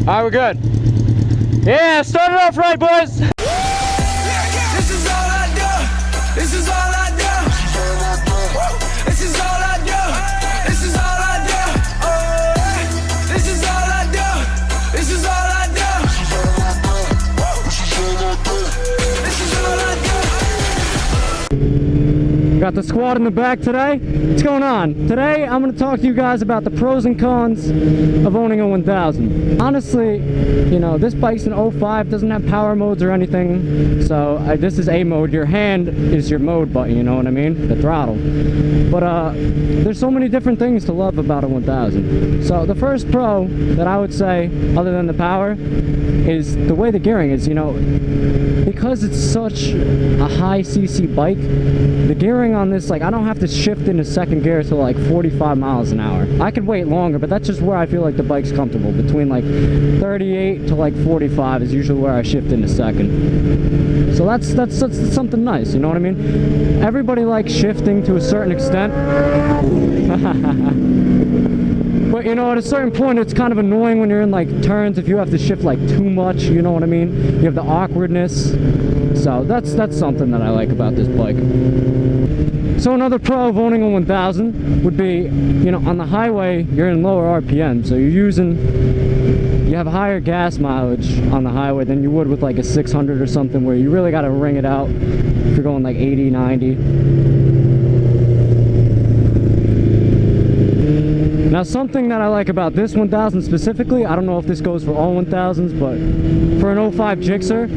Alright, we're good. Yeah, start it off right, boys. This is all I do. This is all I do. This is all I do. This is all I do. Oh, this is all I do. This is all I do. This is all I do. Got the squad in the back today. What's going on? Today I'm going to talk to you guys about the pros and cons of owning a 1000. Honestly, you know, this bike's an 05, doesn't have power modes or anything, so this is A mode. Your hand is your mode button, you know what I mean? The throttle. But there's so many different things to love about a 1000. So the first pro that I would say, other than the power, is the way the gearing is. You know, because it's such a high cc bike, the gearing on this, like, I don't have to shift into second gear to like 45 miles an hour. I could wait longer, but that's just where I feel like the bike's comfortable. Between like 38 to like 45 is usually where I shift into second. So that's something nice, you know what I mean? Everybody likes shifting to a certain extent. But you know, at a certain point it's kind of annoying when you're in like turns if you have to shift like too much, you know what I mean? You have the awkwardness. So that's something that I like about this bike. So another pro of owning a 1000 would be, you know, on the highway you're in lower RPM, so you have higher gas mileage on the highway than you would with like a 600 or something, where you really got to ring it out if you're going like 80, 90. Now, something that I like about this 1000 specifically, I don't know if this goes for all 1000s, but for an 05 Gixxer,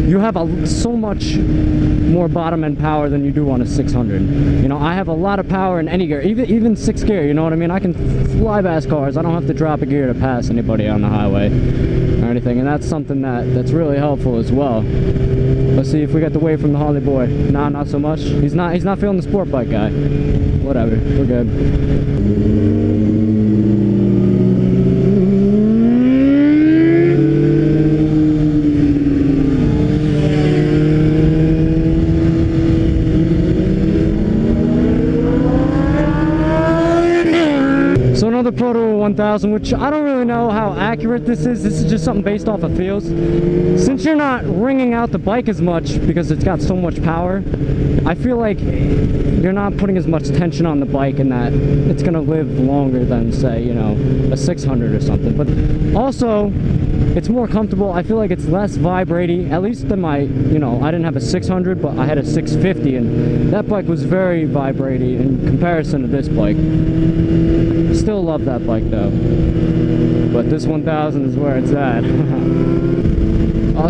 you have so much more bottom end power than you do on a 600. You know, I have a lot of power in any gear, even 6th gear, you know what I mean? I can fly past cars. I don't have to drop a gear to pass anybody on the highway or anything, and that's something that's really helpful as well. Let's see if we get the wave from the Harley boy. Nah, not so much. He's not feeling the sport bike guy. Whatever, we're good. Pro to a 1000, which I don't really know how accurate this is. This is just something based off of feels. Since you're not ringing out the bike as much because it's got so much power, I feel like you're not putting as much tension on the bike, and that it's gonna live longer than, say, you know, a 600 or something. But also, it's more comfortable. I feel like it's less vibrating, at least than my, you know, I didn't have a 600, but I had a 650, and that bike was very vibrating in comparison to this bike. Still love that bike though, but this 1000 is where it's at.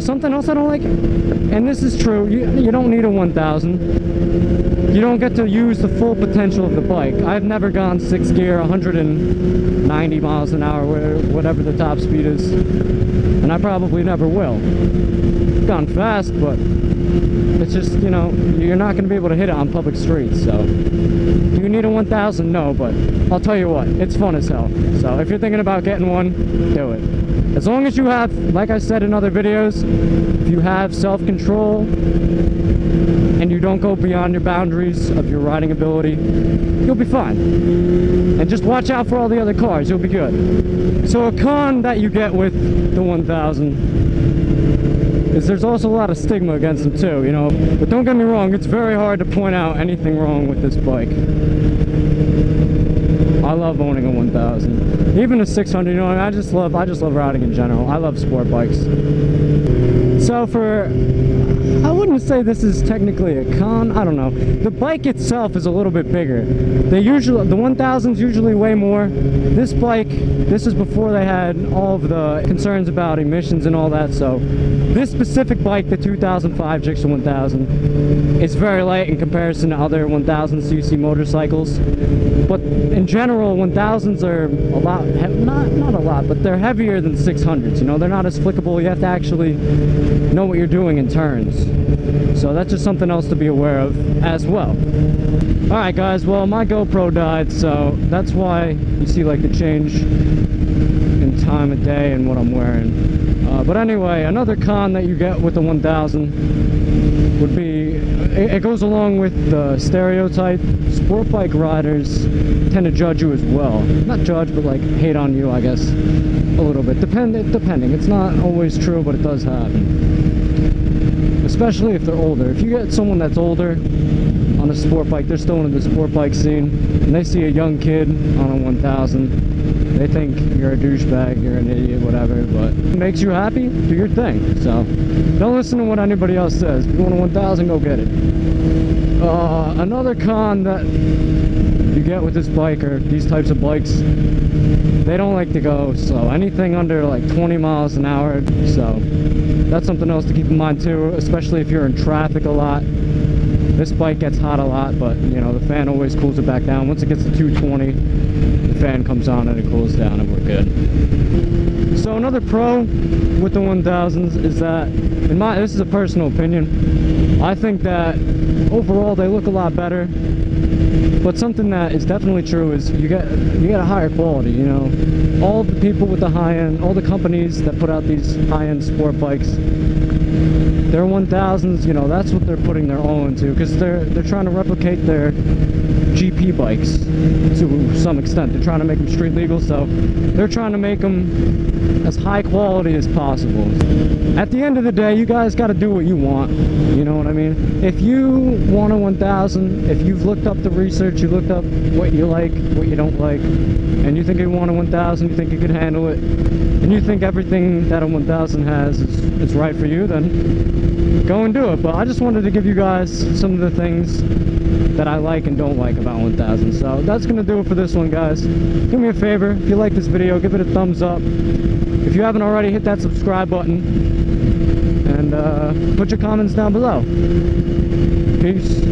Something else I don't like, and this is true, you don't need a 1000. You don't get to use the full potential of the bike. I've never gone 6th gear, 190 miles an hour, whatever the top speed is, and I probably never will. I've gone fast, but it's just, you know, you're not going to be able to hit it on public streets. So do you need a 1000? No, but I'll tell you what, it's fun as hell. So if you're thinking about getting one, do it. As long as you have, like I said in other videos, if you have self-control and you don't go beyond your boundaries of your riding ability, you'll be fine. And just watch out for all the other cars, you'll be good. So a con that you get with the 1000 is there's also a lot of stigma against them too, you know. But don't get me wrong, it's very hard to point out anything wrong with this bike. I love owning a 1000. Even a 600, you know, I just love riding in general. I love sport bikes. So I wouldn't say this is technically a con, I don't know. The bike itself is a little bit bigger. The 1000's usually way more. This bike, this is before they had all of the concerns about emissions and all that, so this specific bike, the 2005 Gixxer 1000, is very light in comparison to other 1000cc motorcycles. But in general, 1000s are a lot, not a lot, but they're heavier than 600s, you know, they're not as flickable. You have to actually know what you're doing in turns. So that's just something else to be aware of as well. Alright guys, well, my GoPro died, so that's why you see like the change in time time of day and what I'm wearing. But anyway, another con that you get with the 1000 would be, it goes along with the stereotype. Sport bike riders tend to judge you as well. Not judge, but like hate on you, I guess, a little bit. Depending. It's not always true, but it does happen. Especially if they're older. If you get someone that's older on a sport bike, they're still in the sport bike scene, and they see a young kid on a 1000, they think you're a douchebag, you're an idiot, whatever, but it makes you happy, do your thing. So don't listen to what anybody else says. If you want a 1000, go get it. Another con that you get with this bike, or these types of bikes, they don't like to go slow. Anything under like 20 miles an hour. So that's something else to keep in mind too, especially if you're in traffic a lot. This bike gets hot a lot, but you know, the fan always cools it back down. Once it gets to 220, the fan comes on and it cools down and we're good. So another pro with the 1000s is that, this is a personal opinion, I think that overall they look a lot better. But something that is definitely true is you get a higher quality, you know. All the people with the high-end, all the companies that put out these high-end sport bikes, their 1000s, you know, that's what they're putting their all into, because they're trying to replicate their GP bikes to some extent. They're trying to make them street legal, so they're trying to make them as high quality as possible. At the end of the day, you guys got to do what you want, you know what I mean? If you want a 1000, if you've looked up the research, you looked up what you like, what you don't like, and you think you want a 1000, you think you could handle it, and you think everything that a 1000 has is right for you, then go and do it. But I just wanted to give you guys some of the things that I like and don't like about 1000. So that's gonna do it for this one, guys. Do me a favor, if you like this video, give it a thumbs up. If you haven't already, hit that subscribe button, and put your comments down below. Peace.